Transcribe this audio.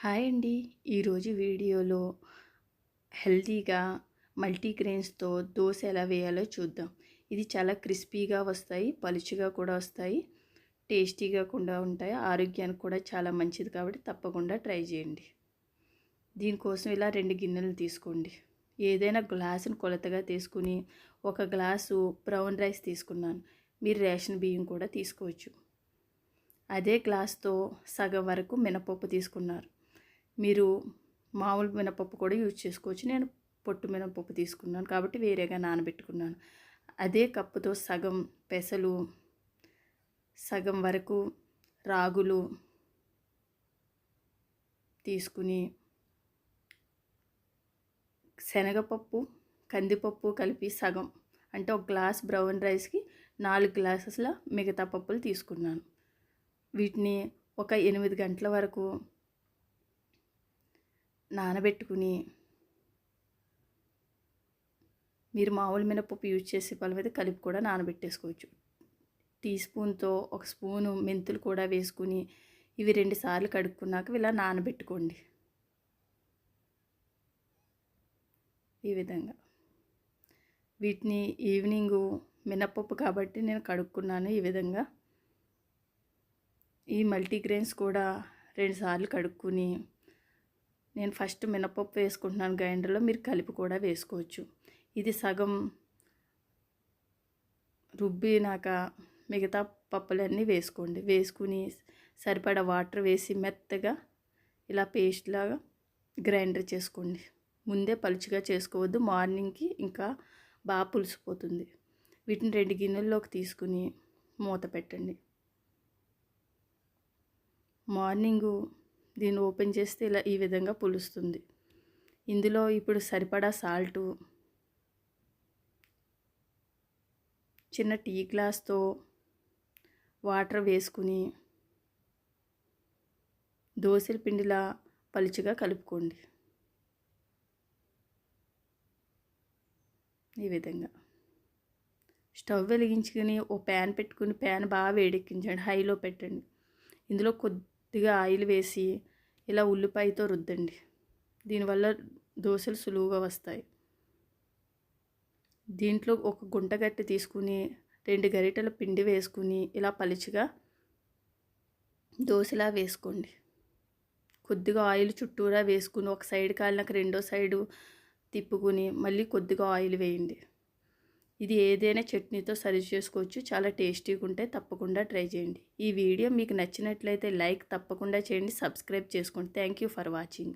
Hi అండి. ఈరోజు వీడియోలో హెల్తీగా మల్టీగ్రెయిన్స్తో దోశ ఎలా వేయాలో చూద్దాం. ఇది చాలా క్రిస్పీగా వస్తాయి, పలుచగా కూడా వస్తాయి, టేస్టీగా కూడా ఉంటాయి, ఆరోగ్యానికి కూడా చాలా మంచిది కాబట్టి తప్పకుండా ట్రై చేయండి. దీనికోసం ఇలా 2 గిన్నెలు తీసుకోండి. ఏదైనా గ్లాసును కొలతగా తీసుకుని 1 గ్లాసు బ్రౌన్ రైస్ తీసుకున్నాను. మీరు రేషన్ బియ్యం కూడా తీసుకోవచ్చు. అదే గ్లాస్తో సగం వరకు మినపప్పు తీసుకున్నారు. మీరు మామూలు మినపప్పు కూడా యూజ్ చేసుకోవచ్చు. నేను పొట్టు మినపప్పు తీసుకున్నాను కాబట్టి వేరేగా నానబెట్టుకున్నాను. అదే కప్పుతో సగం పెసలు, సగం వరకు రాగులు తీసుకుని శనగపప్పు, కందిపప్పు కలిపి సగం అంటే 1 గ్లాస్ బ్రౌన్ రైస్కి 4 గ్లాసెస్ల మిగతా పప్పులు తీసుకున్నాను. వీటిని ఒక 8 గంటల వరకు నానబెట్టుకుని, మీరు మామూలు మినపప్పు యూజ్ చేసే పళ్ళ మీద కలిపి కూడా నానబెట్టేసుకోవచ్చు. టీ స్పూన్తో 1 స్పూను మెంతులు కూడా వేసుకుని ఇవి 2 సార్లు కడుక్కున్నాక ఇలా నానబెట్టుకోండి. ఈ విధంగా వీటిని ఈవినింగు మినపప్పు కాబట్టి నేను కడుక్కున్నాను. ఈ విధంగా ఈ మల్టీగ్రెయిన్స్ కూడా 2 సార్లు కడుక్కుని, నేను ఫస్ట్ మినపప్పు వేసుకుంటున్నాను గ్రైండర్లో, మీరు కలిపి కూడా వేసుకోవచ్చు. ఇది సగం రుబ్బినాక మిగతా పప్పులన్నీ వేసుకోండి. వేసుకుని సరిపడా వాటర్ వేసి మెత్తగా ఇలా పేస్ట్ లాగా గ్రైండర్ చేసుకోండి. ముందే పలుచగా చేసుకోవద్దు, మార్నింగ్కి ఇంకా బాగా పులిసిపోతుంది. వీటిని 2 గిన్నెల్లోకి తీసుకుని మూత పెట్టండి. మార్నింగు దీన్ని ఓపెన్ చేస్తే ఇలా ఈ విధంగా పులుస్తుంది. ఇందులో ఇప్పుడు సరిపడా సాల్టు, చిన్న టీ గ్లాస్తో వాటర్ వేసుకుని దోసల పిండిలా పలుచగా కలుపుకోండి. ఈ విధంగా స్టవ్ వెలిగించుకుని ఓ ప్యాన్ పెట్టుకుని ప్యాన్ బాగా వేడెక్కించండి, హైలో పెట్టండి. ఇందులో కొద్దిగా ఆయిల్ వేసి ఇలా ఉల్లిపాయతో రుద్దండి. దీనివల్ల దోశలు సులువుగా వస్తాయి. దీంట్లో ఒక గుంటగట్టె తీసుకుని 2 గరిటెల పిండి వేసుకుని ఇలా పలుచగా దోశలా వేసుకోండి. కొద్దిగా ఆయిల్ చుట్టూరా వేసుకుని ఒక సైడ్ కాలినాక రెండో సైడు తిప్పుకుని మళ్ళీ కొద్దిగా ఆయిల్ వేయండి. ఇది ఏదైనా చట్నీతో సర్వ్ చేసుకోవచ్చు. చాలా టేస్టీగా ఉంటే తప్పకుండా ట్రై చేయండి. ఈ వీడియో మీకు నచ్చినట్లయితే లైక్ తప్పకుండా చేయండి, సబ్స్క్రైబ్ చేసుకోండి. Thank you for watching.